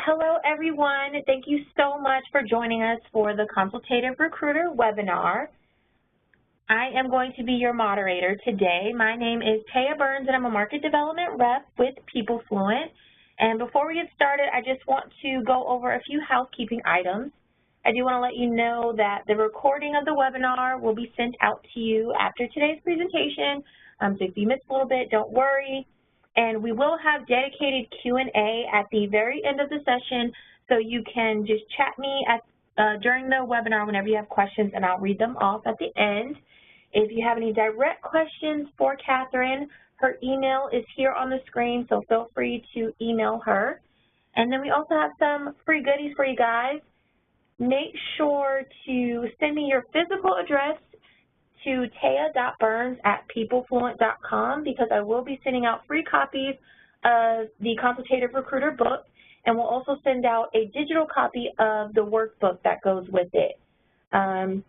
Hello, everyone. Thank you so much for joining us for the Consultative Recruiter webinar. I am going to be your moderator today. My name is Taya Burns, and I'm a Market Development Rep with PeopleFluent. And before we get started, I just want to go over a few housekeeping items. I do want to let you know that the recording of the webinar will be sent out to you after today's presentation. So if you missed a little bit, don't worry. And we will have dedicated Q&A at the very end of the session, so you can just chat me during the webinar whenever you have questions, and I'll read them off at the end. If you have any direct questions for Katherine, her email is here on the screen, so feel free to email her. And then we also have some free goodies for you guys. Make sure to send me your physical address to taya.burns@peoplefluent.com, because I will be sending out free copies of the Consultative Recruiter book, and we'll also send out a digital copy of the workbook that goes with it. And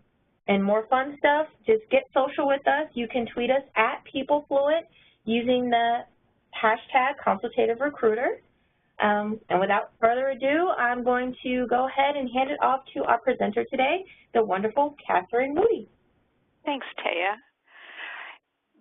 more fun stuff, just get social with us. You can tweet us at PeopleFluent using the hashtag Consultative Recruiter. And without further ado, I'm going to go ahead and hand it off to our presenter today, the wonderful Katherine Moody. Thanks, Taya.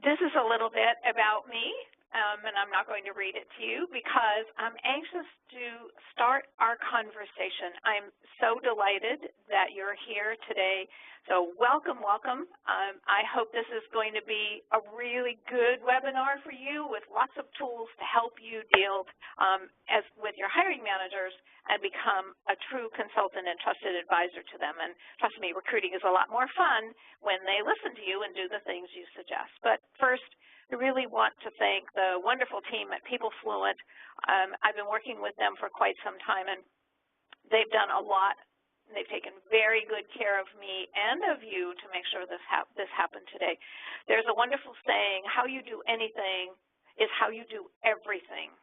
This is a little bit about me, and I'm not going to read it to you because I'm anxious to start our conversation. I'm so delighted that you're here today. So welcome, welcome. I hope this is going to be a really good webinar for you with lots of tools to help you deal with your hiring managers and become a true consultant and trusted advisor to them. And trust me, recruiting is a lot more fun when they listen to you and do the things you suggest. But first, I really want to thank the wonderful team at PeopleFluent. I've been working with them for quite some time, and they've done a lot. They've taken very good care of me and of you to make sure this happened today. There's a wonderful saying, how you do anything is how you do everything.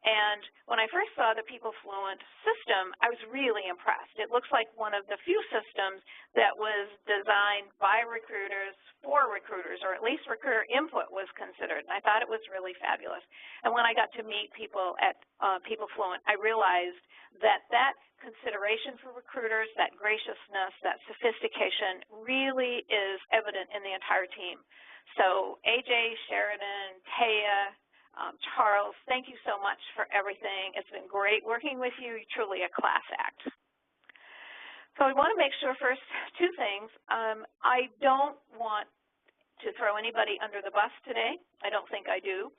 And when I first saw the PeopleFluent system, I was really impressed. It looks like one of the few systems that was designed by recruiters for recruiters, or at least recruiter input was considered, and I thought it was really fabulous. And when I got to meet people at PeopleFluent, I realized that that consideration for recruiters, that graciousness, that sophistication really is evident in the entire team. So AJ, Sheridan, Taya, Charles, thank you so much for everything. It's been great working with you. You're truly a class act. So I want to make sure first two things. I don't want to throw anybody under the bus today. I don't think I do.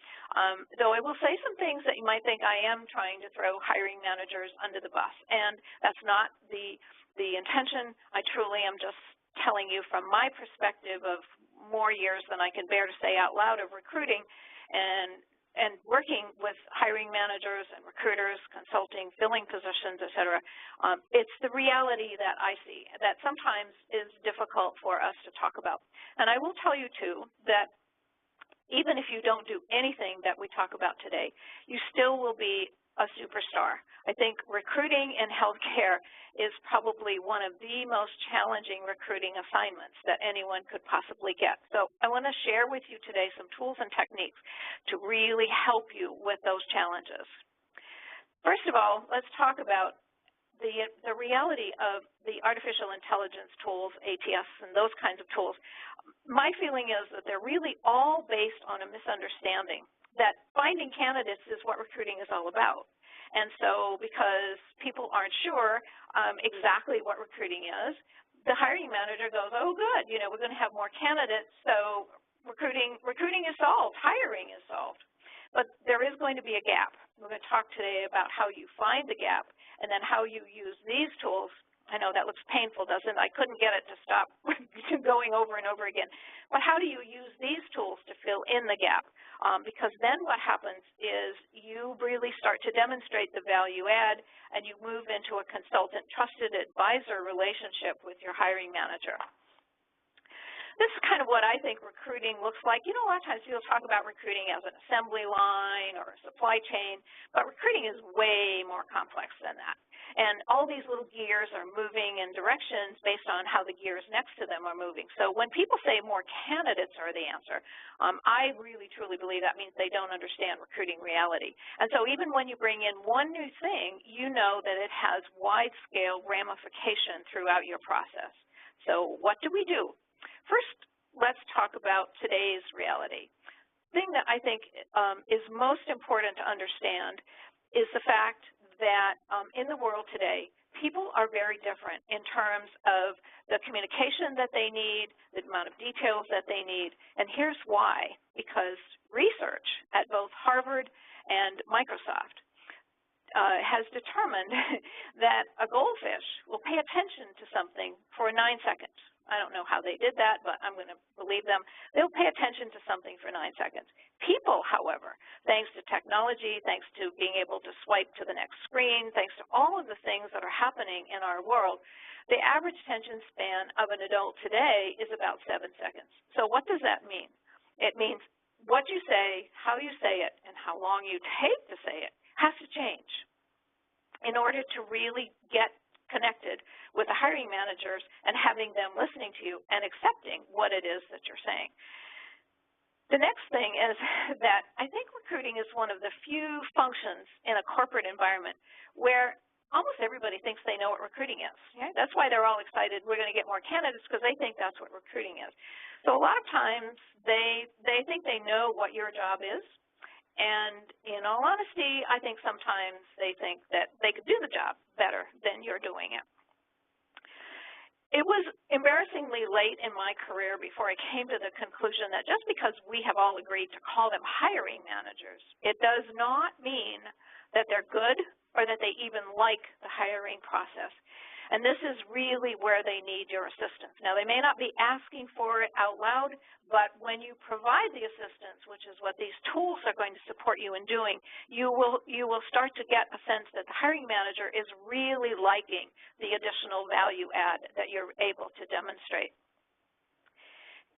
Though I will say some things that you might think I am trying to throw hiring managers under the bus. And that's not the intention. I truly am just telling you from my perspective of more years than I can bear to say out loud of recruiting and working with hiring managers and recruiters, consulting, filling positions, et cetera. It's the reality that I see that sometimes is difficult for us to talk about. And I will tell you, too, that even if you don't do anything that we talk about today, you still will be a superstar. I think recruiting in healthcare is probably one of the most challenging recruiting assignments that anyone could possibly get. So I want to share with you today some tools and techniques to really help you with those challenges. First of all, let's talk about the reality of the artificial intelligence tools, ATS, and those kinds of tools. My feeling is that they're really all based on a misunderstanding that finding candidates is what recruiting is all about. And so because people aren't sure exactly what recruiting is, the hiring manager goes, oh, good, you know, we're going to have more candidates, so recruiting is solved, hiring is solved. But there is going to be a gap. We're going to talk today about how you find the gap and then how you use these tools. I know that looks painful, doesn't it? I couldn't get it to stop going over and over again. But how do you use these tools to fill in the gap? Because then what happens is you really start to demonstrate the value add and you move into a consultant trusted advisor relationship with your hiring manager. This is kind of what I think recruiting looks like. You know, a lot of times people talk about recruiting as an assembly line or a supply chain, but recruiting is way more complex than that. And all these little gears are moving in directions based on how the gears next to them are moving. So when people say more candidates are the answer, I really, truly believe that means they don't understand recruiting reality. And so even when you bring in one new thing, you know that it has wide-scale ramification throughout your process. So what do we do? First, let's talk about today's reality. The thing that I think is most important to understand is the fact that in the world today, people are very different in terms of the communication that they need, the amount of details that they need, and here's why. Because research at both Harvard and Microsoft has determined that a goldfish will pay attention to something for 9 seconds. I don't know how they did that, but I'm going to believe them. They'll pay attention to something for 9 seconds. People, however, thanks to technology, thanks to being able to swipe to the next screen, thanks to all of the things that are happening in our world, the average attention span of an adult today is about 7 seconds. So what does that mean? It means what you say, how you say it, and how long you take to say it has to change in order to really get connected with the hiring managers and having them listening to you and accepting what it is that you're saying. The next thing is that I think recruiting is one of the few functions in a corporate environment where almost everybody thinks they know what recruiting is. Okay? That's why they're all excited. We're going to get more candidates because they think that's what recruiting is. So a lot of times they think they know what your job is. And in all honesty, I think sometimes they think that they could do the job better than you're doing it. It was embarrassingly late in my career before I came to the conclusion that just because we have all agreed to call them hiring managers, it does not mean that they're good or that they even like the hiring process. And this is really where they need your assistance. Now, they may not be asking for it out loud, but when you provide the assistance, which is what these tools are going to support you in doing, you will start to get a sense that the hiring manager is really liking the additional value add that you're able to demonstrate.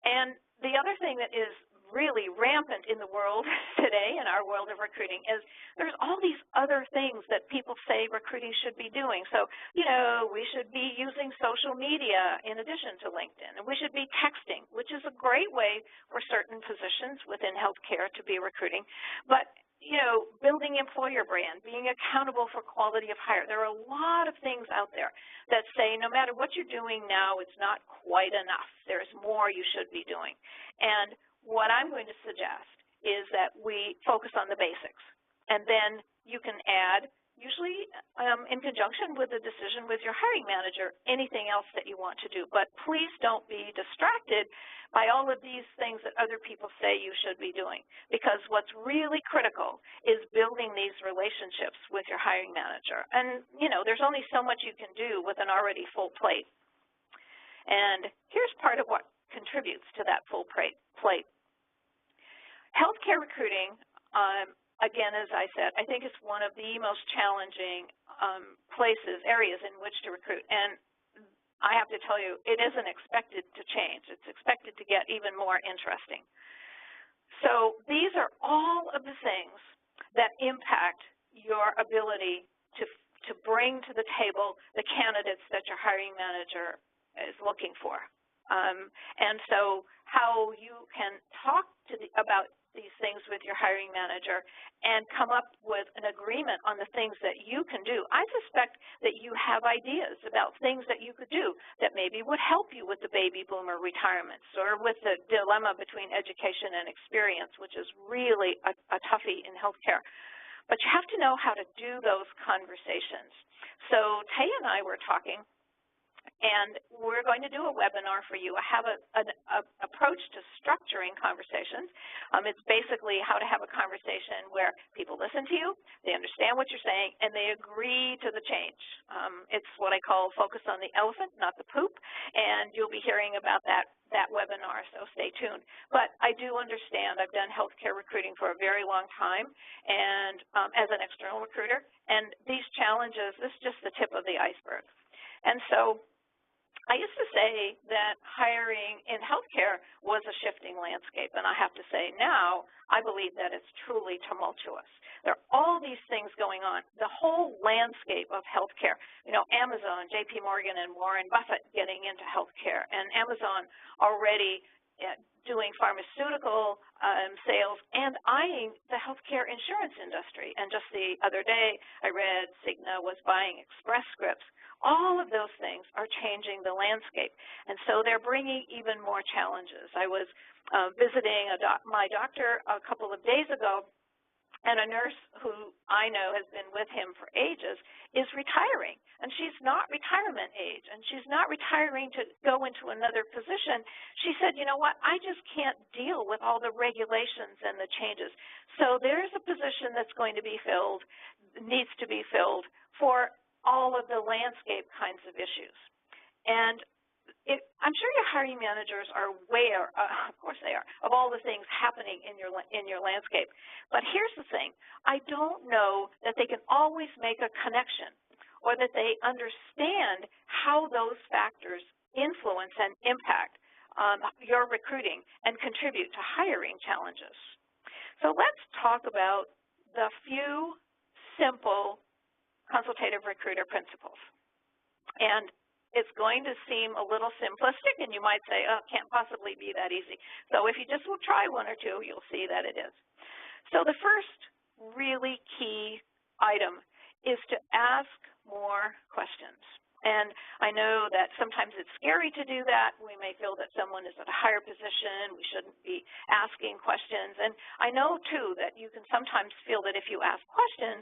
And the other thing that is really rampant in the world today, in our world of recruiting, is there's all these other things that people say recruiting should be doing. So, you know, we should be using social media in addition to LinkedIn, and we should be texting, which is a great way for certain positions within healthcare to be recruiting. But, you know, building employer brand, being accountable for quality of hire. There are a lot of things out there that say no matter what you're doing now, it's not quite enough. There's more you should be doing. And what I'm going to suggest is that we focus on the basics, and then you can add, usually in conjunction with a decision with your hiring manager, anything else that you want to do. But please don't be distracted by all of these things that other people say you should be doing, because what's really critical is building these relationships with your hiring manager. And, you know, there's only so much you can do with an already full plate. And here's part of what contributes to that full plate. Healthcare recruiting, again, as I said, I think it's one of the most challenging areas in which to recruit. And I have to tell you, it isn't expected to change. It's expected to get even more interesting. So these are all of the things that impact your ability to bring to the table the candidates that your hiring manager is looking for. And so how you can talk about these things with your hiring manager and come up with an agreement on the things that you can do. I suspect that you have ideas about things that you could do that maybe would help you with the baby boomer retirements or with the dilemma between education and experience, which is really a toughie in healthcare. But you have to know how to do those conversations. So Tay and I were talking, and we're going to do a webinar for you. I have an approach to structuring conversations. It's basically how to have a conversation where people listen to you, they understand what you're saying, and they agree to the change. It's what I call focus on the elephant, not the poop, and you'll be hearing about that webinar, so stay tuned. But I do understand. I've done healthcare recruiting for a very long time, and as an external recruiter, and these challenges, this is just the tip of the iceberg. And so I used to say that hiring in healthcare was a shifting landscape, and I have to say now I believe that it's truly tumultuous. There are all these things going on. The whole landscape of healthcare, you know, Amazon, J.P. Morgan, and Warren Buffett getting into healthcare, and Amazon already doing pharmaceutical sales and eyeing the healthcare insurance industry. And just the other day, I read Cigna was buying Express Scripts. All of those things are changing the landscape, and so they're bringing even more challenges. I was visiting my doctor a couple of days ago, and a nurse who I know has been with him for ages is retiring, and she's not retirement age, and she's not retiring to go into another position. She said, you know what, I just can't deal with all the regulations and the changes. So there's a position that's going to be filled, needs to be filled for all of the landscape kinds of issues. And I'm sure your hiring managers are aware, of course they are, of all the things happening in your landscape. But here's the thing. I don't know that they can always make a connection or that they understand how those factors influence and impact your recruiting and contribute to hiring challenges. So let's talk about the few simple consultative recruiter principles. And it's going to seem a little simplistic, and you might say, oh, it can't possibly be that easy. So if you just will try one or two, you'll see that it is. So the first really key item is to ask more questions. And I know that sometimes it's scary to do that. We may feel that someone is at a higher position. We shouldn't be asking questions. And I know, too, that you can sometimes feel that if you ask questions,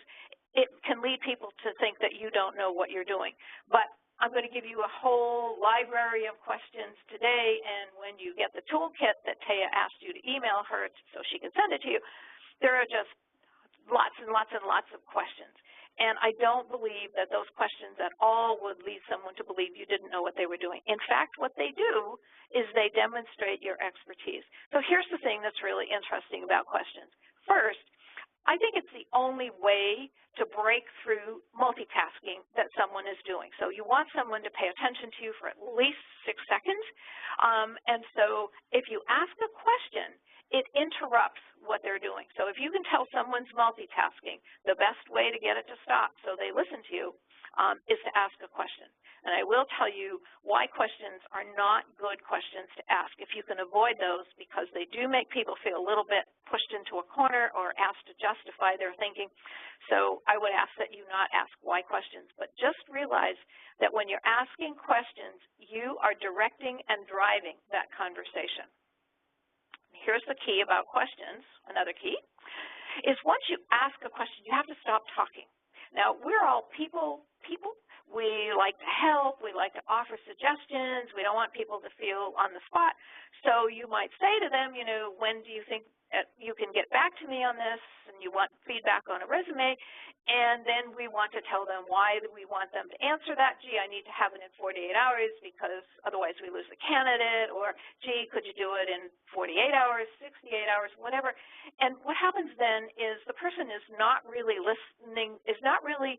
it can lead people to think that you don't know what you're doing. But I'm going to give you a whole library of questions today, and when you get the toolkit that Taya asked you to email her so she can send it to you, there are just lots and lots and lots of questions. And I don't believe that those questions at all would lead someone to believe you didn't know what they were doing. In fact, what they do is they demonstrate your expertise. So here's the thing that's really interesting about questions. First, I think it's the only way to break through multitasking that someone is doing. So you want someone to pay attention to you for at least 6 seconds. And so if you ask a question, it interrupts what they're doing. So if you can tell someone's multitasking, the best way to get it to stop so they listen to you is to ask a question. And I will tell you why questions are not good questions to ask if you can avoid those, because they do make people feel a little bit pushed into a corner or asked to justify their thinking. So I would ask that you not ask why questions, but just realize that when you're asking questions, you are directing and driving that conversation. Here's the key about questions, another key, is once you ask a question, you have to stop talking. Now, we're all people. We like to help. We like to offer suggestions. We don't want people to feel on the spot. So you might say to them, you know, when do you think you can get back to me on this? And you want feedback on a resume. And then we want to tell them why we want them to answer that. Gee, I need to have it in 48 hours because otherwise we lose the candidate. Or, gee, could you do it in 48 hours, 68 hours, whatever. And what happens then is the person is not really listening, is not really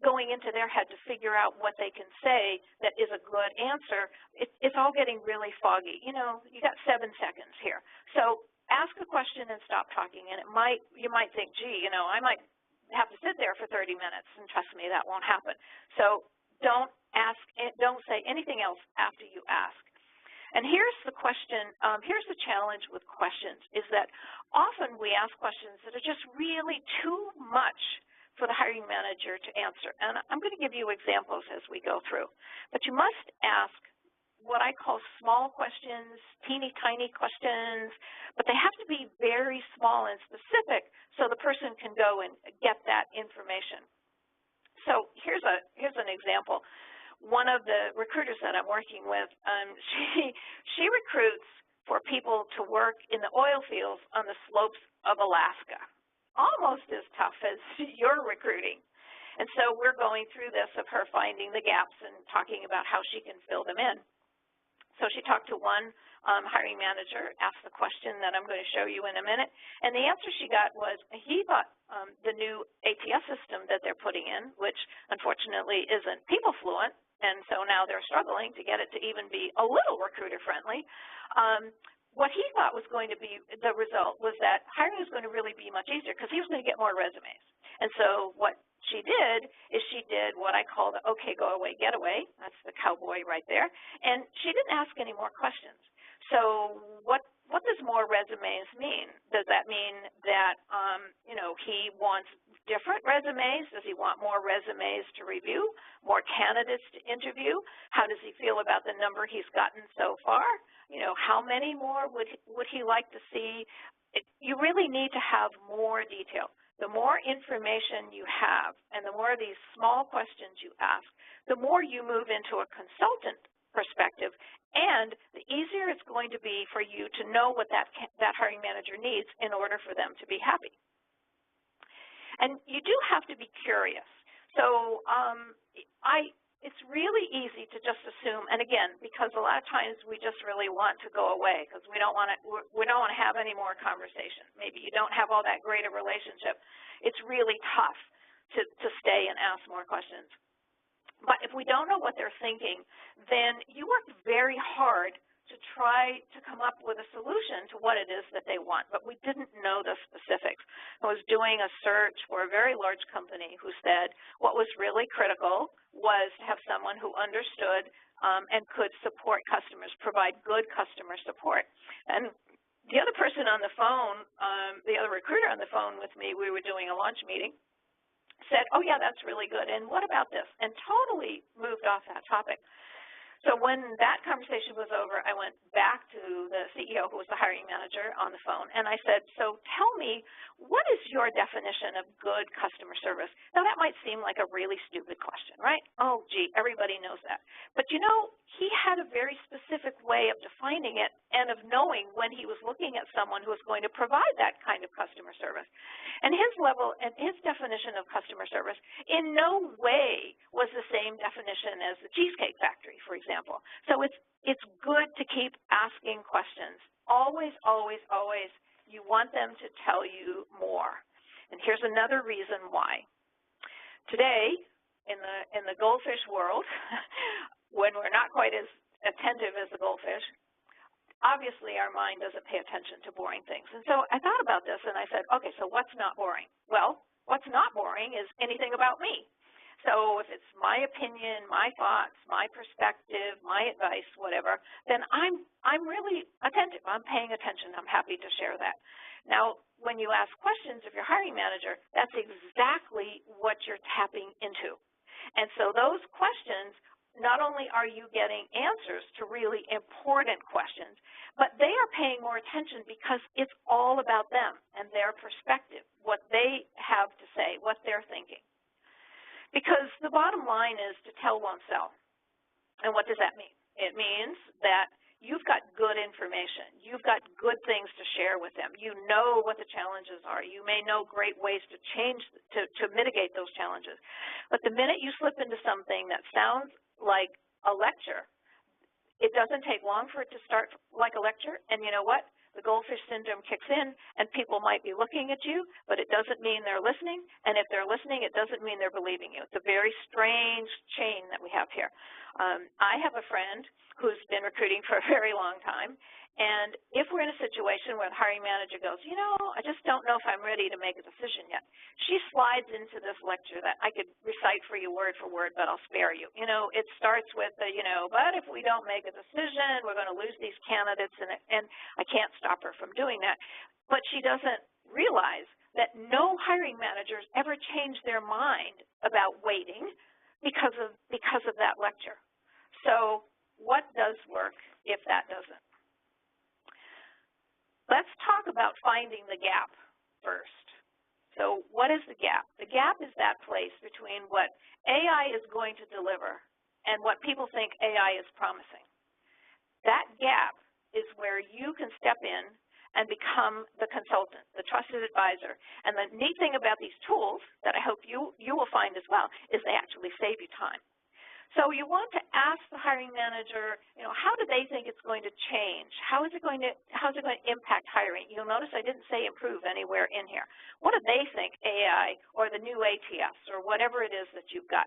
going into their head to figure out what they can say that is a good answer. It's all getting really foggy. You know, you got 7 seconds here. So ask a question and stop talking. And you might think, gee, you know, I might have to sit there for 30 minutes, and trust me, that won't happen. So don't say anything else after you ask. And here's the question, here's the challenge with questions, is that often we ask questions that are just really too much for the hiring manager to answer. And I'm going to give you examples as we go through. But you must ask what I call small questions, teeny tiny questions, but they have to be very small and specific so the person can go and get that information. So here's an example. One of the recruiters that I'm working with, she recruits for people to work in the oil fields on the slopes of Alaska, almost as tough as you're recruiting. And so we're going through this of her finding the gaps and talking about how she can fill them in. So she talked to one hiring manager, asked the question that I'm going to show you in a minute, and the answer she got was he thought the new ATS system that they're putting in, which unfortunately isn't people fluent, and so now they're struggling to get it to even be a little recruiter friendly. What he thought was going to be the result was that hiring was going to really be much easier because he was going to get more resumes. And so what she did is she did what I call the okay, go away, get away. That's the cowboy right there. And she didn't ask any more questions. So what does more resumes mean? Does that mean that, he wants different resumes? Does he want more resumes to review, more candidates to interview? How does he feel about the number he's gotten so far? How many more would he like to see? You really need to have more detail. The more information you have and the more of these small questions you ask, the more you move into a consultant perspective, and the easier it's going to be for you to know what that hiring manager needs in order for them to be happy. And you do have to be curious. So it's really easy to just assume, and again, because a lot of times we just really want to go away because we don't want to have any more conversation. Maybe you don't have all that great a relationship. It's really tough to stay and ask more questions. But if we don't know what they're thinking, then you work very hard to try to come up with a solution to what it is that they want, but we didn't know the specifics. I was doing a search for a very large company who said what was really critical was to have someone who understood and could support customers, provide good customer support. And the other person on the phone, the other recruiter on the phone with me, we were doing a launch meeting, said, oh, yeah, that's really good, and what about this? And totally moved off that topic. So when that conversation was over, I went back to the CEO, who was the hiring manager, on the phone, and I said, so tell me, what is your definition of good customer service? Now, that might seem like a really stupid question, right? Oh, gee, everybody knows that. But, he had a very specific way of defining it and of knowing when he was looking at someone who was going to provide that kind of customer service. And his level and his definition of customer service in no way was the same definition as the Cheesecake Factory, for example. So it's good to keep asking questions. Always, always, always, you want them to tell you more. And here's another reason why. Today, in the goldfish world, when we're not quite as attentive as the goldfish, obviously our mind doesn't pay attention to boring things. And so I thought about this and I said, okay, so what's not boring? Well, what's not boring is anything about me. So if it's my opinion, my thoughts, my perspective, my advice, whatever, then I'm really attentive. I'm paying attention. I'm happy to share that. Now, when you ask questions of your hiring manager, that's exactly what you're tapping into. And so those questions, not only are you getting answers to really important questions, but they are paying more attention because it's all about them and their perspective, what they have to say, what they're thinking. Because the bottom line is to tell oneself. And what does that mean? It means that you've got good information. You've got good things to share with them. You know what the challenges are. You may know great ways to mitigate those challenges. But the minute you slip into something that sounds like a lecture, it doesn't take long for it to start like a lecture. And you know what? The goldfish syndrome kicks in, and people might be looking at you, but it doesn't mean they're listening. And if they're listening, it doesn't mean they're believing you. It's a very strange chain that we have here. I have a friend who's been recruiting for a very long time, and if we're in a situation where the hiring manager goes, I just don't know if I'm ready to make a decision yet, she slides into this lecture that I could recite for you word for word, but I'll spare you. It starts with the, but if we don't make a decision, we're going to lose these candidates, and I can't stop her from doing that. But she doesn't realize that no hiring managers ever change their mind about waiting because of that lecture. So what does work if that doesn't? Let's talk about finding the gap first. So what is the gap? The gap is that place between what AI is going to deliver and what people think AI is promising. That gap is where you can step in and become the consultant, the trusted advisor. And the neat thing about these tools that I hope you will find as well is they actually save you time. So you want to ask the hiring manager, how do they think it's going to change? How's it going to impact hiring? You'll notice I didn't say improve anywhere in here. What do they think AI or the new ATS or whatever it is that you've got?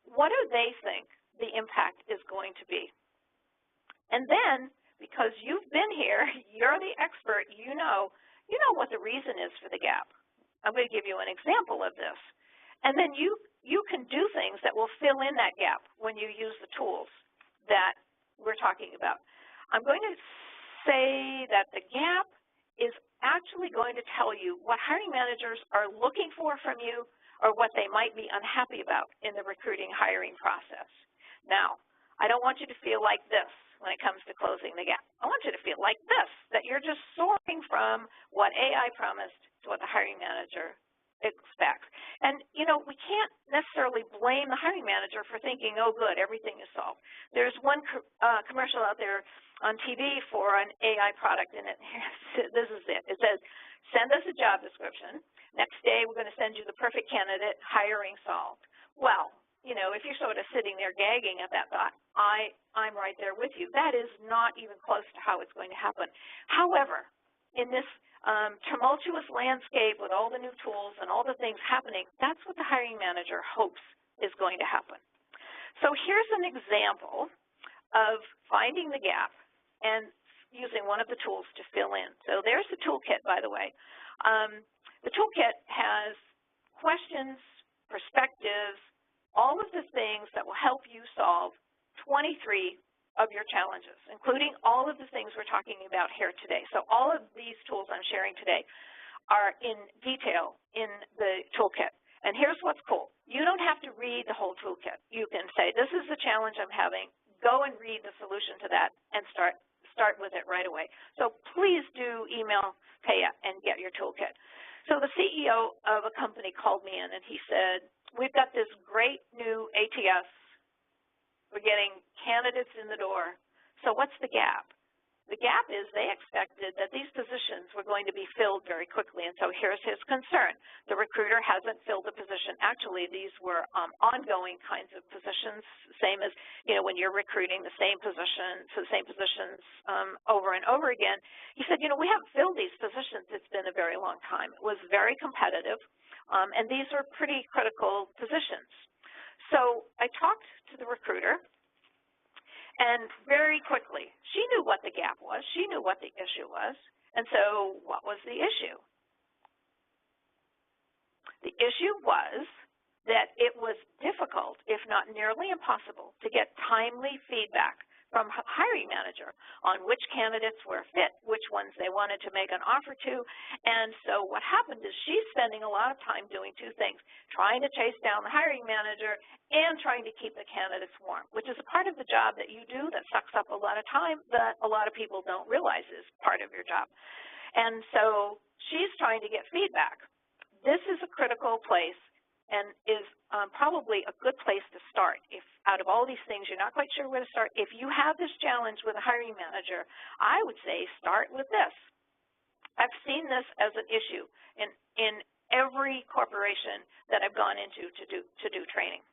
What do they think the impact is going to be? And then, because you've been here, you're the expert, you know what the reason is for the gap. I'm going to give you an example of this. And then you can do things that will fill in that gap when you use the tools that we're talking about. I'm going to say that the gap is actually going to tell you what hiring managers are looking for from you or what they might be unhappy about in the recruiting hiring process. Now, I don't want you to feel like this when it comes to closing the gap. I want you to feel like this, that you're just soaring from what AI promised to what the hiring manager expects. And, we can't necessarily blame the hiring manager for thinking, oh, good, everything is solved. There's one commercial out there on TV for an AI product, and this is it. It says, send us a job description. Next day, we're going to send you the perfect candidate, hiring solved. Well, if you're sort of sitting there gagging at that thought, I'm right there with you. That is not even close to how it's going to happen. However, in this tumultuous landscape with all the new tools and all the things happening, that's what the hiring manager hopes is going to happen. So here's an example of finding the gap and using one of the tools to fill in. So there's the toolkit, by the way. The toolkit has questions, perspectives, all of the things that will help you solve 23 of your challenges, including all of the things we're talking about here today. So all of these tools I'm sharing today are in detail in the toolkit. And here's what's cool. You don't have to read the whole toolkit. You can say, this is the challenge I'm having. Go and read the solution to that and start with it right away. So please do email Taya and get your toolkit. So the CEO of a company called me in and he said, we've got this great new ATS. We're getting candidates in the door. So what's the gap? The gap is they expected that these positions were going to be filled very quickly, and so here's his concern. The recruiter hasn't filled the position. Actually, these were ongoing kinds of positions, same as, when you're recruiting the same positions over and over again. He said, we haven't filled these positions. It's been a very long time. It was very competitive, and these are pretty critical positions. So I talked to the recruiter, and very quickly, she knew what the gap was. She knew what the issue was. And so what was the issue? The issue was that it was difficult, if not nearly impossible, to get timely feedback from a hiring manager on which candidates were fit, which ones they wanted to make an offer to. And so what happened is she's spending a lot of time doing two things, trying to chase down the hiring manager and trying to keep the candidates warm, which is a part of the job that you do that sucks up a lot of time that a lot of people don't realize is part of your job. And so she's trying to get feedback. This is a critical place and is probably a good place to start. If out of all these things you're not quite sure where to start, if you have this challenge with a hiring manager, I would say start with this. I've seen this as an issue in every corporation that I've gone into to do training,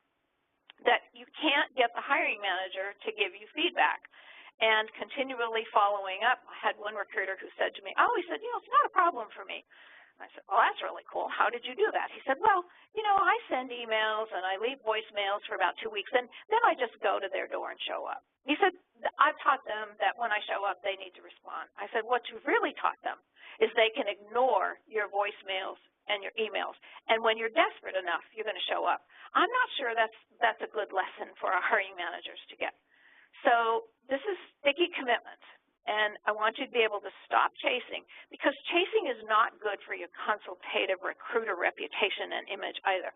that you can't get the hiring manager to give you feedback. And continually following up, I had one recruiter who said to me, I always said, it's not a problem for me. I said, well, that's really cool. How did you do that? He said, well, I send emails and I leave voicemails for about 2 weeks, and then I just go to their door and show up. He said, I've taught them that when I show up, they need to respond. I said, what you've really taught them is they can ignore your voicemails and your emails, and when you're desperate enough, you're going to show up. I'm not sure that's a good lesson for our hiring managers to get. So this is sticky commitment. And I want you to be able to stop chasing, because chasing is not good for your consultative recruiter reputation and image either.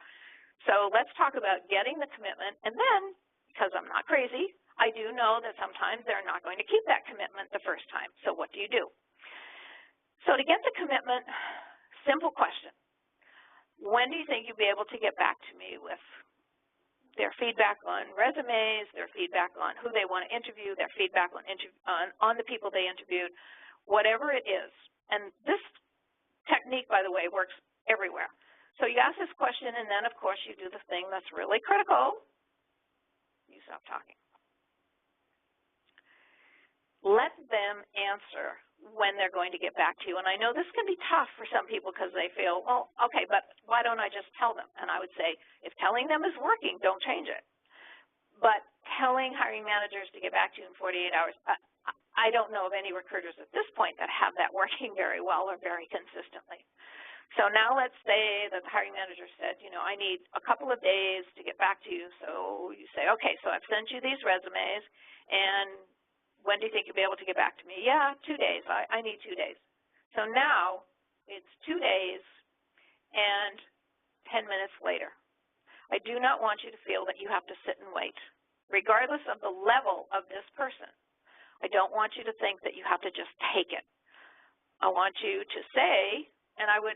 So let's talk about getting the commitment. And then, because I'm not crazy, I do know that sometimes they're not going to keep that commitment the first time. So what do you do? So to get the commitment, simple question. When do you think you'll be able to get back to me with their feedback on resumes, their feedback on who they want to interview, their feedback on the people they interviewed, whatever it is. And this technique, by the way, works everywhere. So you ask this question, and then, of course, you do the thing that's really critical. You stop talking. Let them answer when they're going to get back to you. And I know this can be tough for some people because they feel, well, okay, but why don't I just tell them? And I would say, if telling them is working, don't change it. But telling hiring managers to get back to you in 48 hours, I don't know of any recruiters at this point that have that working very well or very consistently. So now let's say that the hiring manager said, you know, I need a couple of days to get back to you. So you say, okay, so I've sent you these resumes, and when do you think you'll be able to get back to me? Yeah, 2 days. I need 2 days. So now it's 2 days and 10 minutes later. I do not want you to feel that you have to sit and wait, regardless of the level of this person. I don't want you to think that you have to just take it. I want you to say, and I would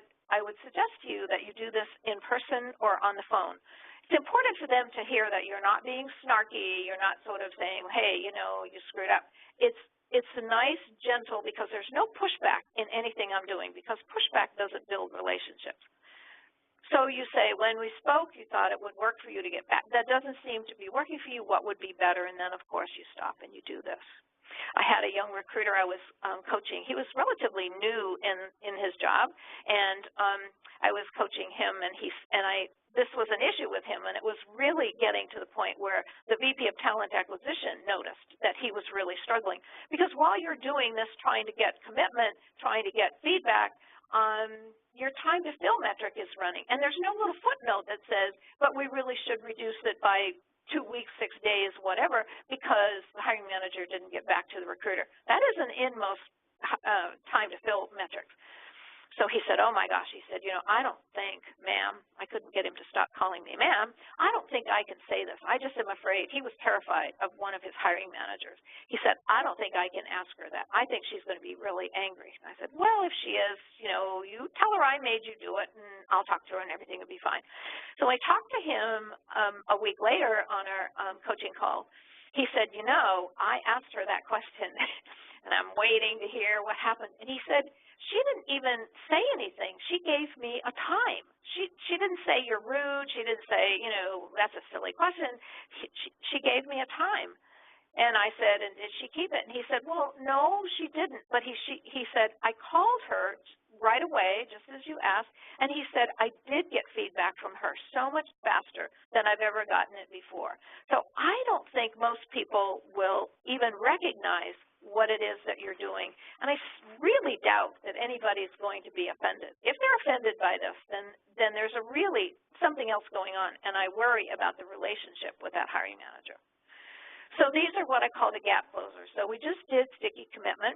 suggest to you that you do this in person or on the phone. It's important for them to hear that you're not being snarky, you're not sort of saying, hey, you know, you screwed up. It's nice, gentle, because there's no pushback in anything I'm doing, because pushback doesn't build relationships. So you say, when we spoke, you thought it would work for you to get back. That doesn't seem to be working for you. What would be better? And then, of course, you stop and you do this. I had a young recruiter I was coaching. He was relatively new in his job, and I was coaching him, and this was an issue with him, and it was really getting to the point where the VP of Talent Acquisition noticed that he was really struggling. Because while you're doing this, trying to get commitment, trying to get feedback, your time to fill metric is running. And there's no little footnote that says, but we really should reduce it by 2 weeks, 6 days, whatever, because the hiring manager didn't get back to the recruiter. That isn't in most time to fill metrics. So he said, oh my gosh, he said, you know, I don't think, ma'am, I couldn't get him to stop calling me ma'am, I don't think I can say this. I just am afraid. He was terrified of one of his hiring managers. He said, I don't think I can ask her that. I think she's going to be really angry. And I said, well, if she is, you know, you tell her I made you do it, and I'll talk to her and everything will be fine. So I talked to him a week later on our coaching call. He said, you know, I asked her that question, and I'm waiting to hear what happened. And he said, she didn't even say anything. She gave me a time. She didn't say you're rude. She didn't say, you know, that's a silly question. She gave me a time. And I said, and did she keep it? And he said, well, no, she didn't. But he said, I called her right away, just as you asked, and he said, I did get feedback from her so much faster than I've ever gotten it before. So I don't think most people will even recognize what it is that you're doing. And I really doubt that anybody's going to be offended. If they're offended by this, then there's something else going on, and I worry about the relationship with that hiring manager. So these are what I call the gap closers. So we just did sticky commitment.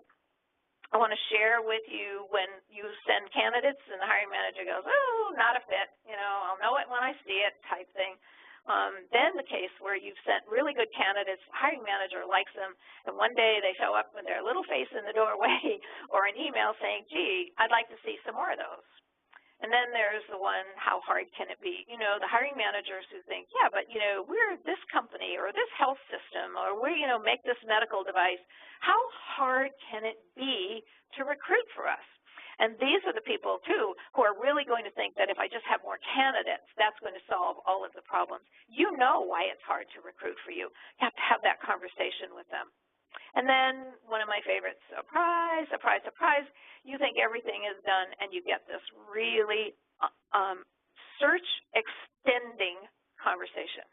I want to share with you when you send candidates and the hiring manager goes, oh, not a fit, you know, I'll know it when I see it type thing. Then the case where you've sent really good candidates, the hiring manager likes them, and one day they show up with their little face in the doorway or an email saying, gee, I'd like to see some more of those. And then there's the one, how hard can it be? You know, the hiring managers who think, yeah, but, you know, we're this company or this health system or we, you know, make this medical device. How hard can it be to recruit for us? And these are the people, too, who are really going to think that if I just have more candidates, that's going to solve all of the problems. You know why it's hard to recruit for you. You have to have that conversation with them. And then one of my favorites, surprise, surprise, surprise, you think everything is done and you get this really search extending conversation.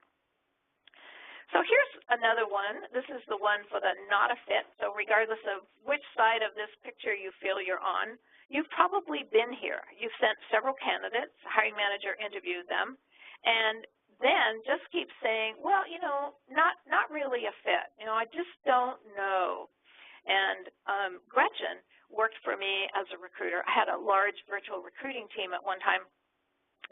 So here's another one. This is the one for the not a fit. So regardless of which side of this picture you feel you're on, you've probably been here. You've sent several candidates, the hiring manager interviewed them, and then just keep saying, well, you know, not really a fit. You know, I just don't know. And Gretchen worked for me as a recruiter. I had a large virtual recruiting team at one time,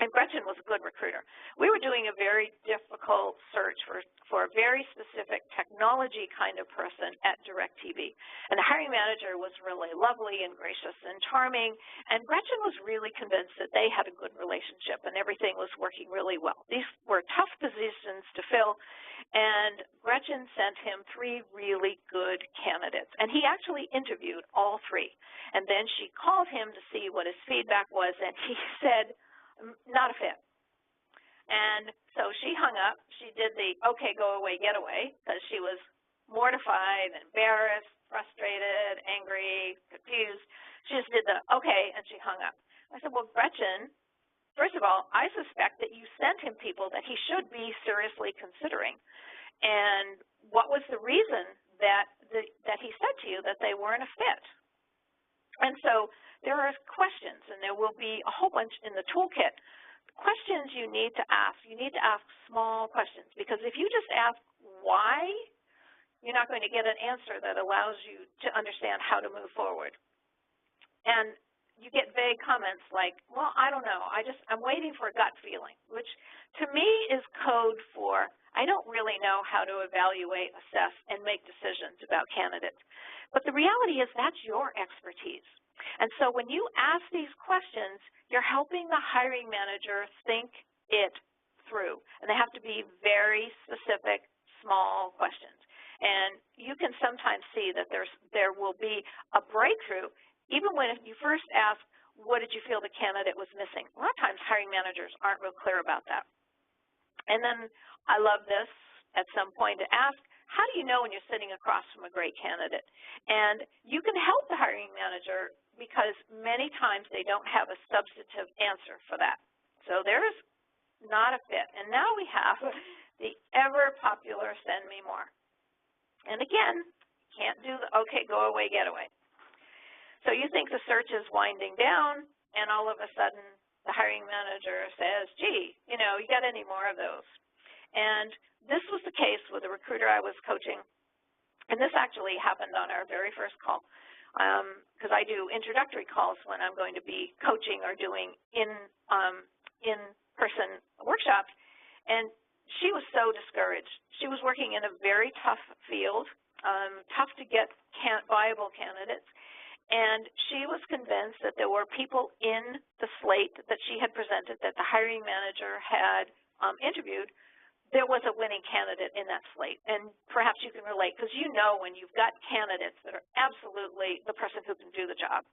and Gretchen was a good recruiter. We were doing a very difficult search for a very specific technology kind of person at DirecTV. And the hiring manager was really lovely and gracious and charming, and Gretchen was really convinced that they had a good relationship and everything was working really well. These were tough positions to fill, and Gretchen sent him 3 really good candidates. And he actually interviewed all 3. And then she called him to see what his feedback was, and he said, not a fit. And so she hung up. She did the, okay, go away, get away, because she was mortified, embarrassed, frustrated, angry, confused. She just did the, okay, and she hung up. I said, well, Gretchen, first of all, I suspect that you sent him people that he should be seriously considering. And what was the reason that he said to you that they weren't a fit? And so there are questions, and there will be a whole bunch in the toolkit. Questions you need to ask. You need to ask small questions, because if you just ask why, you're not going to get an answer that allows you to understand how to move forward. And you get vague comments like, well, I don't know, I'm waiting for a gut feeling, which to me is code for I don't really know how to evaluate, assess, and make decisions about candidates. But the reality is that's your expertise. And so when you ask these questions, you're helping the hiring manager think it through. And they have to be very specific, small questions. And you can sometimes see that there will be a breakthrough even when you first ask, what did you feel the candidate was missing? A lot of times hiring managers aren't real clear about that. And then I love this at some point to ask, how do you know when you're sitting across from a great candidate? And you can help the hiring manager because many times they don't have a substantive answer for that. So there's not a fit. And now we have the ever popular send me more. And again, can't do the okay, go away, get away. So you think the search is winding down, and all of a sudden the hiring manager says, gee, you got any more of those? And this was the case with a recruiter I was coaching, and this actually happened on our very first call, because I do introductory calls when I'm going to be coaching or doing in-person workshops, and she was so discouraged. She was working in a very tough field, tough to get viable candidates, and she was convinced that there were people in the slate that she had presented that the hiring manager had interviewed. There was a winning candidate in that slate, and perhaps you can relate, because when you've got candidates that are absolutely the person who can do the job.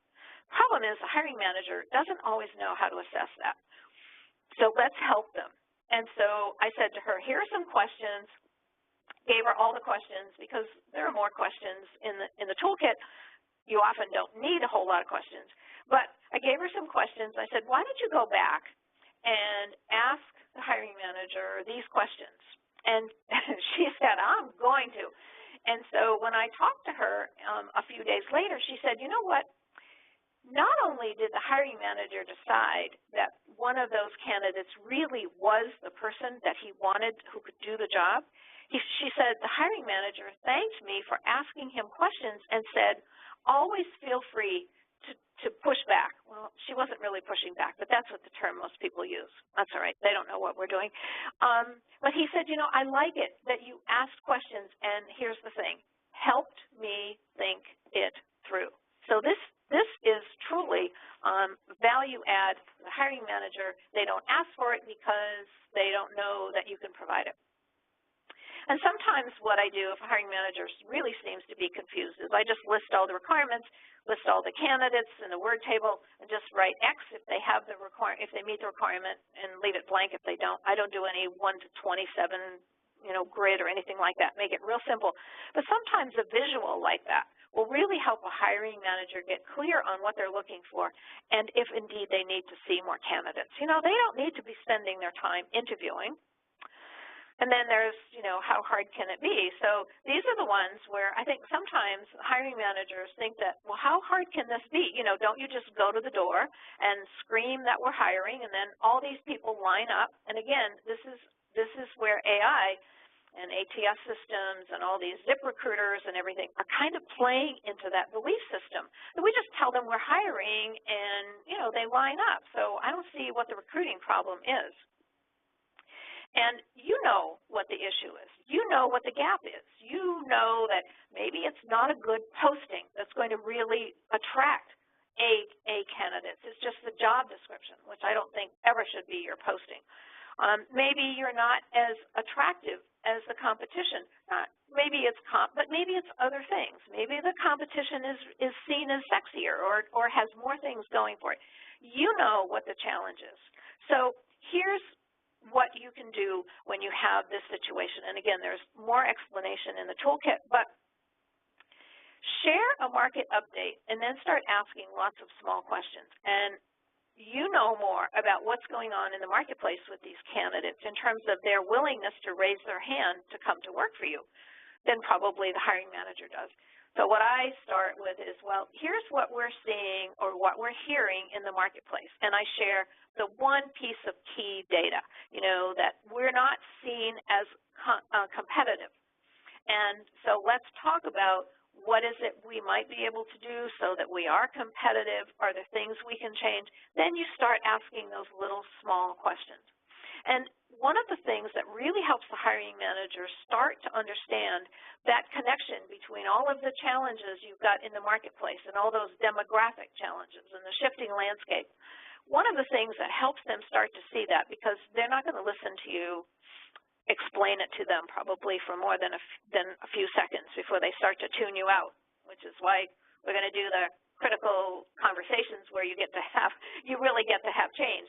Problem is the hiring manager doesn't always know how to assess that. So let's help them. And so I said to her, here are some questions, gave her all the questions, because there are more questions in the toolkit. You often don't need a whole lot of questions. But I gave her some questions. I said, why don't you go back and ask the hiring manager these questions? And she said, I'm going to. And so when I talked to her a few days later, she said, you know what? Not only did the hiring manager decide that one of those candidates really was the person that he wanted who could do the job, she said the hiring manager thanked me for asking him questions and said, always feel free to push back. Well, she wasn't really pushing back, but that's what the term most people use. That's all right. They don't know what we're doing. But he said, I like it that you asked questions, and here's the thing, helped me think it through. So this is truly value add. The hiring manager, they don't ask for it because they don't know that you can provide it. And sometimes what I do if a hiring manager really seems to be confused is I just list all the requirements, list all the candidates in the word table, and just write X if they have the if they meet the requirement, and leave it blank if they don't. I don't do any 1 to 27 grid or anything like that. Make it real simple. But sometimes a visual like that will really help a hiring manager get clear on what they're looking for and if indeed they need to see more candidates. They don't need to be spending their time interviewing. And then there's, how hard can it be? So these are the ones where I think sometimes hiring managers think that, well, how hard can this be? Don't you just go to the door and scream that we're hiring, and then all these people line up? And again, this is where AI and ATS systems and all these zip recruiters and everything are kind of playing into that belief system. And we just tell them we're hiring, and, they line up. So I don't see what the recruiting problem is. And you know what the issue is. You know what the gap is. You know that maybe it's not a good posting that's going to really attract A candidates. It's just the job description, which I don't think ever should be your posting. Maybe you're not as attractive as the competition. Maybe it's but maybe it's other things. Maybe the competition is seen as sexier or has more things going for it. You know what the challenge is. So here's what you can do when you have this situation. And again, there's more explanation in the toolkit, but share a market update and then start asking lots of small questions. And you know more about what's going on in the marketplace with these candidates in terms of their willingness to raise their hand to come to work for you than probably the hiring manager does. So what I start with is, well, here's what we're seeing or what we're hearing in the marketplace. And I share the one piece of key data, that we're not seen as competitive. And so let's talk about what is it we might be able to do so that we are competitive? Are there things we can change? Then you start asking those little small questions. And one of the things that really helps the hiring manager start to understand that connection between all of the challenges you've got in the marketplace and all those demographic challenges and the shifting landscape, one of the things that helps them start to see that, because they're not going to listen to you explain it to them probably for more than a few seconds before they start to tune you out, which is why we're going to do the critical conversations where you really get to have change.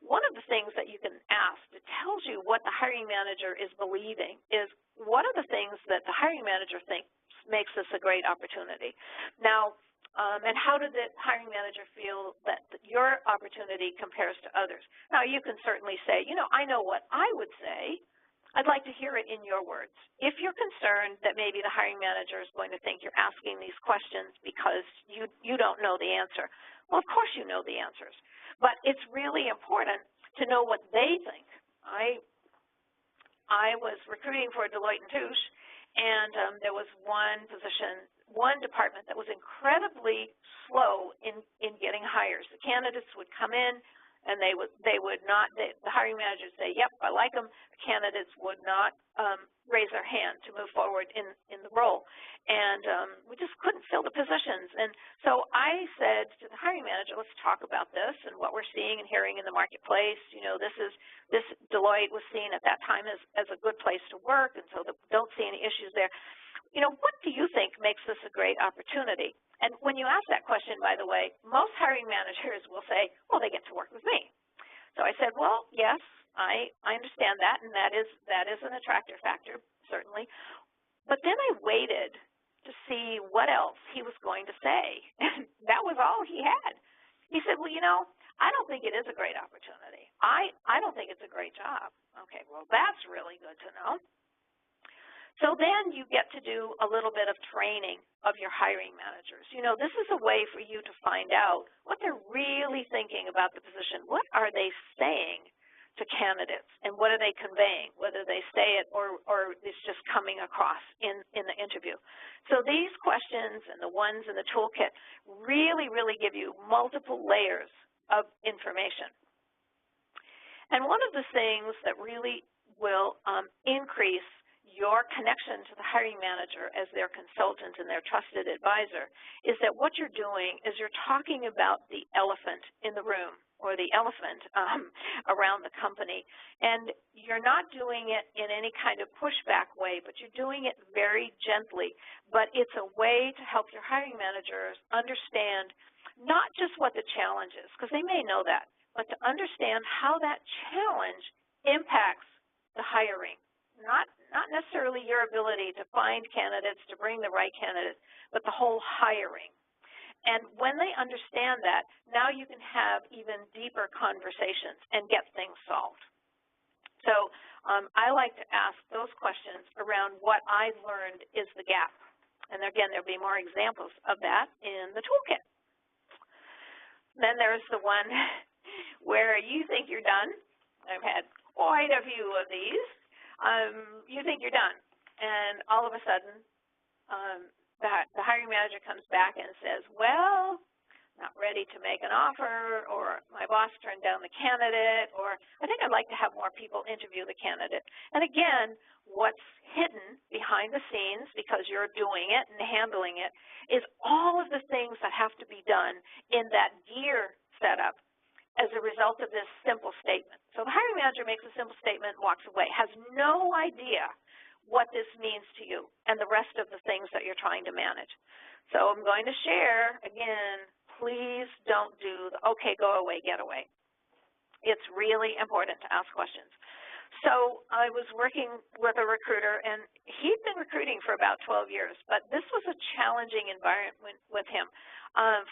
One of the things that you can ask that tells you what the hiring manager is believing is, what are the things that the hiring manager thinks makes this a great opportunity? Now, and how did the hiring manager feel that your opportunity compares to others? Now, you can certainly say, I know what I would say. I'd like to hear it in your words. If you're concerned that maybe the hiring manager is going to think you're asking these questions because you don't know the answer, well, of course you know the answers. But it's really important to know what they think. I was recruiting for Deloitte & Touche, and there was one department that was incredibly slow in getting hires. The candidates would come in, and the hiring manager would say, yep, I like them. The candidates would not raise their hand to move forward in the role. And we just couldn't fill the positions. And so I said to the hiring manager, let's talk about this and what we're seeing and hearing in the marketplace. This Deloitte was seen at that time as a good place to work, and so don't see any issues there. What do you think makes this a great opportunity? And when you ask that question, by the way, most hiring managers will say, well, they get to work with me. So I said, well, yes, I understand that, and that is an attractor factor, certainly. But then I waited to see what else he was going to say, and that was all he had. He said, well, I don't think it is a great opportunity. I don't think it's a great job. Okay, well, that's really good to know. So then you get to do a little bit of training of your hiring managers. This is a way for you to find out what they're really thinking about the position. What are they saying to candidates, and what are they conveying, whether they say it or it's just coming across in the interview. So these questions and the ones in the toolkit really, really give you multiple layers of information. And one of the things that really will increase your connection to the hiring manager as their consultant and their trusted advisor is that what you're doing is you're talking about the elephant in the room, or the elephant around the company. And you're not doing it in any kind of pushback way, but you're doing it very gently. But it's a way to help your hiring managers understand not just what the challenge is, because they may know that, but to understand how that challenge impacts the hiring. Not necessarily your ability to find candidates, to bring the right candidates, but the whole hiring. And when they understand that, now you can have even deeper conversations and get things solved. So I like to ask those questions around what I've learned is the gap. And again, there'll be more examples of that in the toolkit. Then there's the one where you think you're done. I've had quite a few of these. You think you're done, and all of a sudden the hiring manager comes back and says, well, not ready to make an offer, or my boss turned down the candidate, or I think I'd like to have more people interview the candidate. And again, what's hidden behind the scenes, because you're doing it and handling it, is all of the things that have to be done in that gear setup as a result of this simple statement. So the hiring manager makes a simple statement and walks away, has no idea what this means to you and the rest of the things that you're trying to manage. So I'm going to share, again, please don't do the, okay, go away, get away. It's really important to ask questions. So I was working with a recruiter, and he'd been recruiting for about 12 years, but this was a challenging environment with him,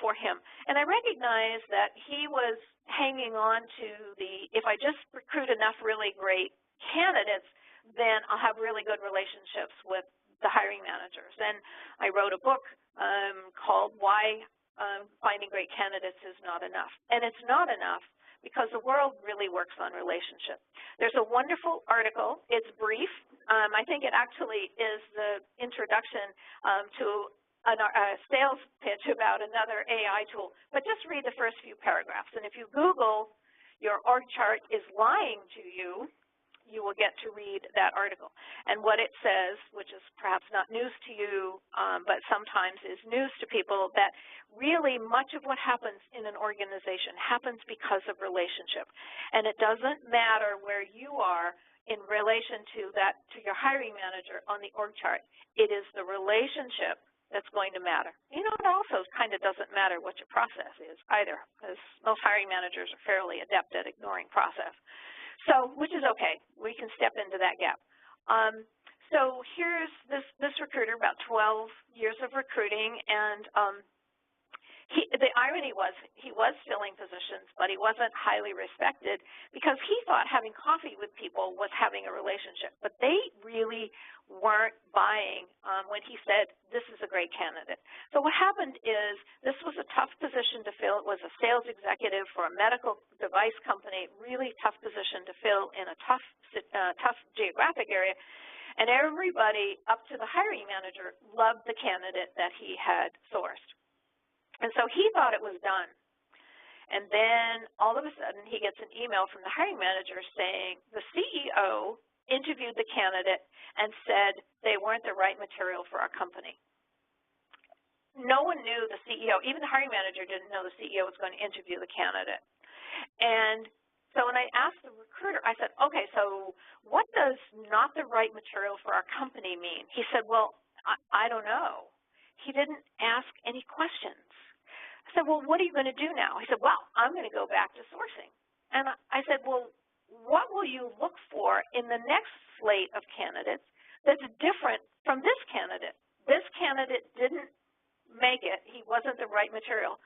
for him. And I recognized that he was hanging on to the, if I just recruit enough really great candidates, then I'll have really good relationships with the hiring managers. And I wrote a book called Why Finding Great Candidates is Not Enough. And it's not enough because the world really works on relationship. There's a wonderful article. It's brief. I think it actually is the introduction to a sales pitch about another AI tool. But just read the first few paragraphs. And if you Google "your org chart is lying to you," you will get to read that article. And what it says, which is perhaps not news to you, but sometimes is news to people, that really much of what happens in an organization happens because of relationship. And it doesn't matter where you are in relation to your hiring manager on the org chart. It is the relationship that's going to matter. You know, it also kind of doesn't matter what your process is either, because most hiring managers are fairly adept at ignoring process. So, which is okay. We can step into that gap. So here's this recruiter, about 12 years of recruiting, and the irony was he was filling positions, but he wasn't highly respected because he thought having coffee with people was having a relationship. But they really weren't buying when he said, "This is a great candidate." So what happened is this was a tough position to fill. It was a sales executive for a medical device company, really tough position to fill in a tough geographic area. And everybody up to the hiring manager loved the candidate that he had sourced. And so he thought it was done. And then all of a sudden he gets an email from the hiring manager saying the CEO interviewed the candidate and said they weren't the right material for our company. No one knew the CEO, even the hiring manager didn't know the CEO was going to interview the candidate. And so when I asked the recruiter, I said, okay, so what does not the right material for our company mean? He said, well, I don't know. He didn't ask any questions. I said, well, what are you going to do now? He said, well, I'm going to go back to sourcing. And I said, well, what will you look for in the next slate of candidates that's different from this candidate? This candidate didn't make it. He wasn't the right material.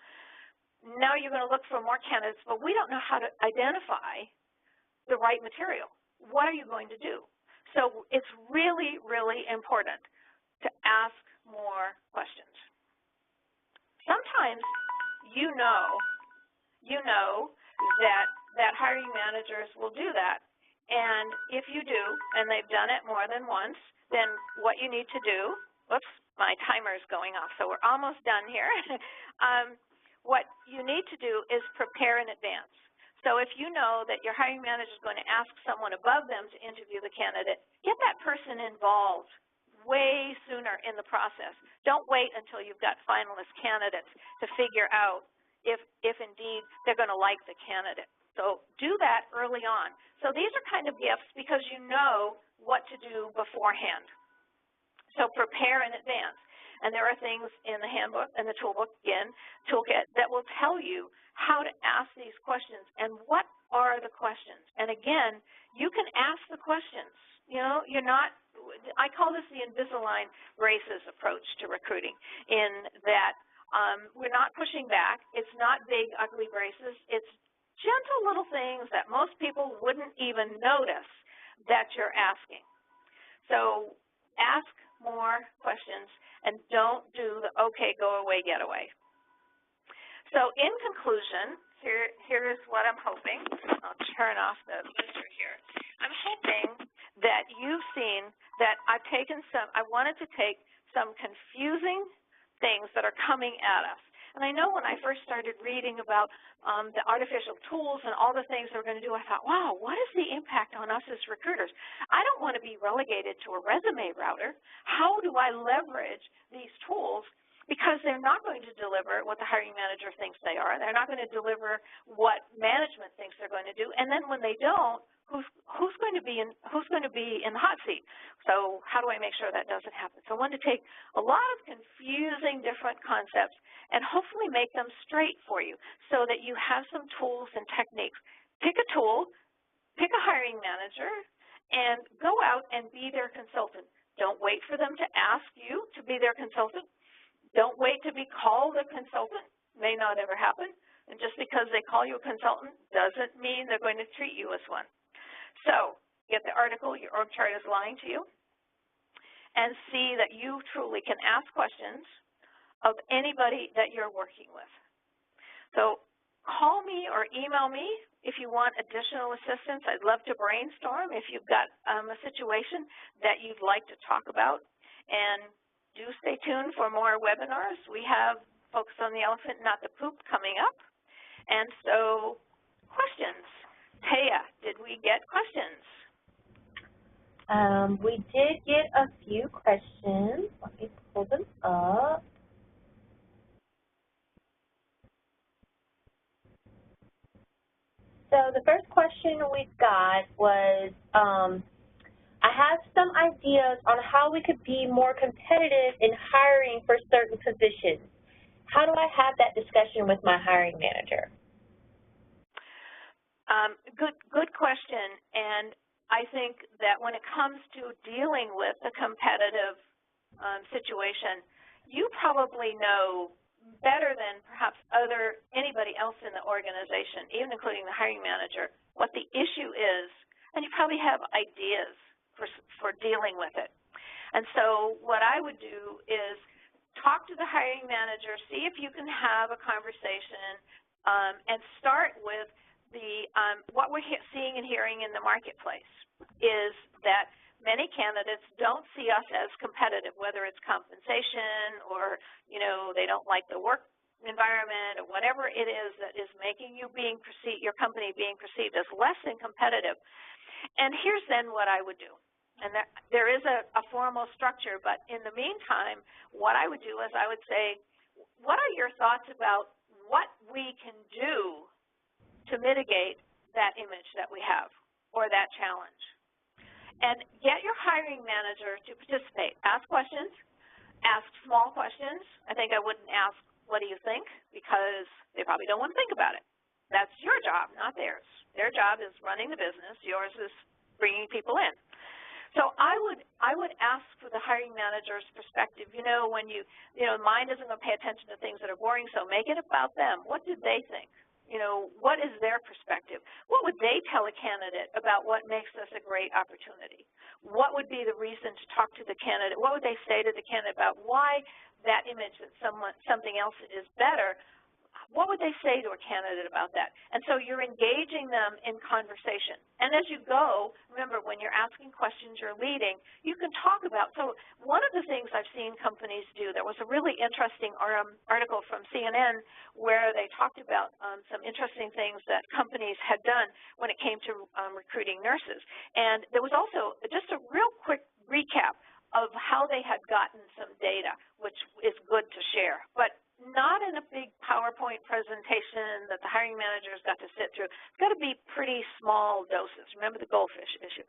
Now you're going to look for more candidates, but we don't know how to identify the right material. What are you going to do? So it's really, really important to ask more questions. Sometimes you know that hiring managers will do that. And if you do, and they've done it more than once, then what you need to do, whoops, my timer is going off, so we're almost done here. What you need to do is prepare in advance. So if you know that your hiring manager is going to ask someone above them to interview the candidate, get that person involved way sooner in the process. Don't wait until you've got finalist candidates to figure out if indeed they're going to like the candidate. So do that early on. So these are kind of gifts because you know what to do beforehand. So prepare in advance. And there are things in the handbook and the toolbook, again, toolkit, that will tell you how to ask these questions and what are the questions. And again, you can ask the questions. You know, you're not, I call this the Invisalign braces approach to recruiting, in that we're not pushing back. It's not big, ugly braces. It's gentle little things that most people wouldn't even notice that you're asking. So ask more questions and don't do the okay, go away, get away. So in conclusion, here is what I'm hoping. I'll turn off the buzzer here. I'm hoping that you've seen that I've taken I wanted to take some confusing things that are coming at us. And I know when I first started reading about the artificial tools and all the things they're going to do, I thought, wow, what is the impact on us as recruiters? I don't want to be relegated to a resume router. How do I leverage these tools? Because they're not going to deliver what the hiring manager thinks they are. They're not going to deliver what management thinks they're going to do. And then when they don't, who's going to be in the hot seat? So how do I make sure that doesn't happen? So I wanted to take a lot of confusing different concepts and hopefully make them straight for you so that you have some tools and techniques pick a tool, pick a hiring manager, and go out and be their consultant. Don't wait for them to ask you to be their consultant. Don't wait to be called a consultant. May not ever happen. And just because they call you a consultant doesn't mean they're going to treat you as one. So get the article, your org chart is lying to you, and see that you truly can ask questions of anybody that you're working with. So call me or email me if you want additional assistance. I'd love to brainstorm if you've got a situation that you'd like to talk about. And do stay tuned for more webinars. We have Focus on the Elephant, Not the Poop coming up. And so, questions. Taya, did we get questions? We did get a few questions. Let me pull them up. So the first question we got was, I have some ideas on how we could be more competitive in hiring for certain positions. How do I have that discussion with my hiring manager? Good question. And I think that when it comes to dealing with a competitive situation, you probably know better than perhaps anybody else in the organization, even including the hiring manager, what the issue is, and you probably have ideas for dealing with it. And so what I would do is talk to the hiring manager, see if you can have a conversation, and start with what we're seeing and hearing in the marketplace is that many candidates don't see us as competitive, whether it's compensation or, they don't like the work environment or whatever it is that is making your company being perceived as less than competitive. And here's then what I would do. And there is a formal structure, but in the meantime, what I would do is I would say, what are your thoughts about what we can do to mitigate that image that we have or that challenge? And get your hiring manager to participate. Ask questions. Ask small questions. I think I wouldn't ask, what do you think? Because they probably don't want to think about it. That's your job, not theirs. Their job is running the business. Yours is bringing people in. So I would ask for the hiring manager's perspective. When mind isn't going to pay attention to things that are boring, so make it about them. What did they think? What is their perspective? What would they tell a candidate about what makes this a great opportunity? What would be the reason to talk to the candidate? What would they say to the candidate about why that image that something else is better? What would they say to a candidate about that? And so you're engaging them in conversation. And as you go, remember, when you're asking questions, you're leading, you can talk about. So one of the things I've seen companies do, there was a really interesting article from CNN where they talked about some interesting things that companies had done when it came to recruiting nurses. And there was also just a real quick recap of how they had gotten some data, which is good to share. But not in a big PowerPoint presentation that the hiring managers got to sit through. It's got to be pretty small doses. Remember the goldfish issue.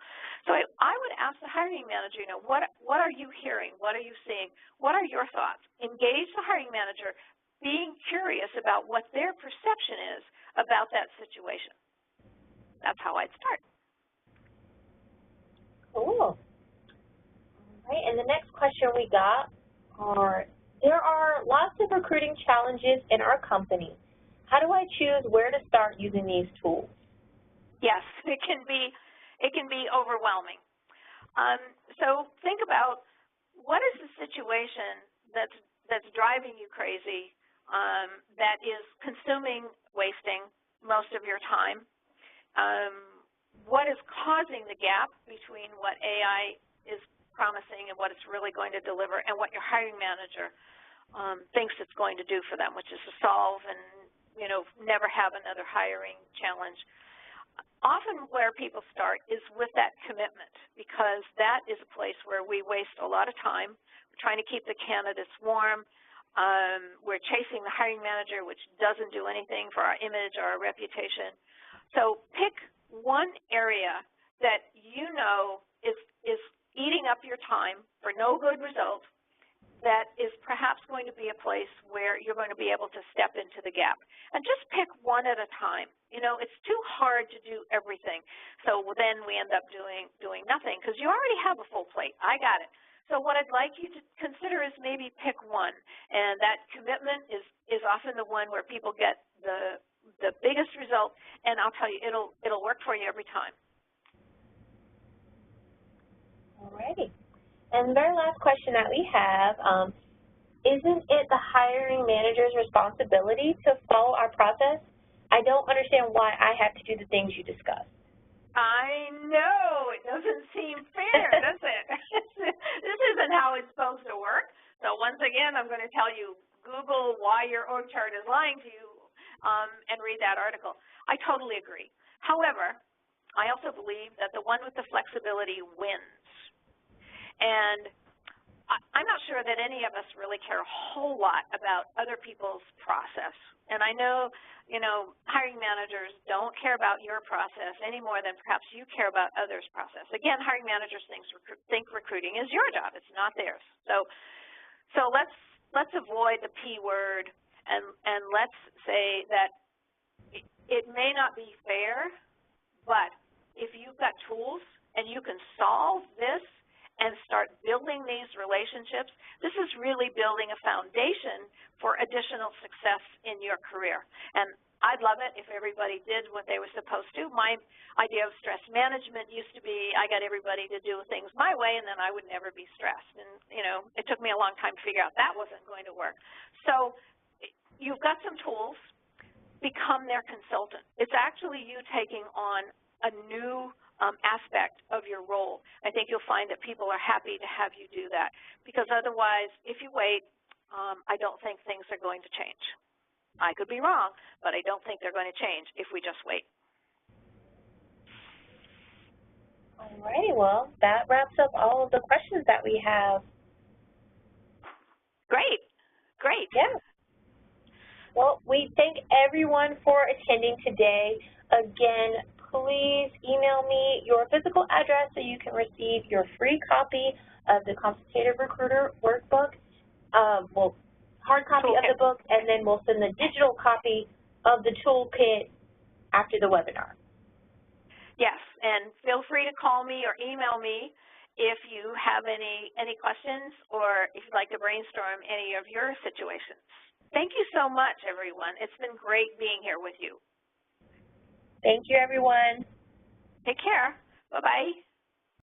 So I would ask the hiring manager, what are you hearing? What are you seeing? What are your thoughts? Engage the hiring manager, being curious about what their perception is about that situation. That's how I'd start. Cool. All right, and the next question we got are, there are lots of recruiting challenges in our company. How do I choose where to start using these tools? Yes, it can be overwhelming. So think about, what is the situation that's driving you crazy, that is wasting most of your time? What is causing the gap between what AI is promising and what it's really going to deliver and what your hiring manager thinks it's going to do for them, which is to solve and never have another hiring challenge. Often where people start is with that commitment, because that is a place where we waste a lot of time. We're trying to keep the candidates warm. We're chasing the hiring manager, which doesn't do anything for our image or our reputation. So pick one area that is eating up your time for no good result, that is perhaps going to be a place where you're going to be able to step into the gap. And just pick one at a time. You know, it's too hard to do everything. So then we end up doing nothing because you already have a full plate. I got it. So what I'd like you to consider is maybe pick one. And that commitment is often the one where people get the biggest result. And I'll tell you, it'll work for you every time. All righty. And the very last question that we have, isn't it the hiring manager's responsibility to follow our process? I don't understand why I have to do the things you discussed. I know. It doesn't seem fair, does it? This isn't how it's supposed to work. So once again, I'm going to tell you, Google why your org chart is lying to you and read that article. I totally agree. However, I also believe that the one with the flexibility wins. And I'm not sure that any of us really care a whole lot about other people's process. And I know, you know, hiring managers don't care about your process any more than perhaps you care about others' process. Again, hiring managers think recruiting is your job. It's not theirs. So let's avoid the P word and let's say that it may not be fair, but if you've got tools and you can solve this and start building these relationships, this is really building a foundation for additional success in your career. And I'd love it if everybody did what they were supposed to. My idea of stress management used to be I got everybody to do things my way and then I would never be stressed. And, you know, it took me a long time to figure out that wasn't going to work. So you've got some tools. Become their consultant. It's actually you taking on a new aspect of your role. I think you'll find that people are happy to have you do that because otherwise, if you wait, I don't think things are going to change. I could be wrong, but I don't think they're going to change if we just wait. All righty, well, that wraps up all of the questions that we have. Great, great. Yeah. Well, we thank everyone for attending today. Again, please email me your physical address so you can receive your free copy of the Consultative Recruiter workbook, hard copy of the book, and then we'll send the digital copy of the toolkit after the webinar. Yes, and feel free to call me or email me if you have any questions or if you'd like to brainstorm any of your situations. Thank you so much, everyone. It's been great being here with you. Thank you, everyone. Take care. Bye-bye.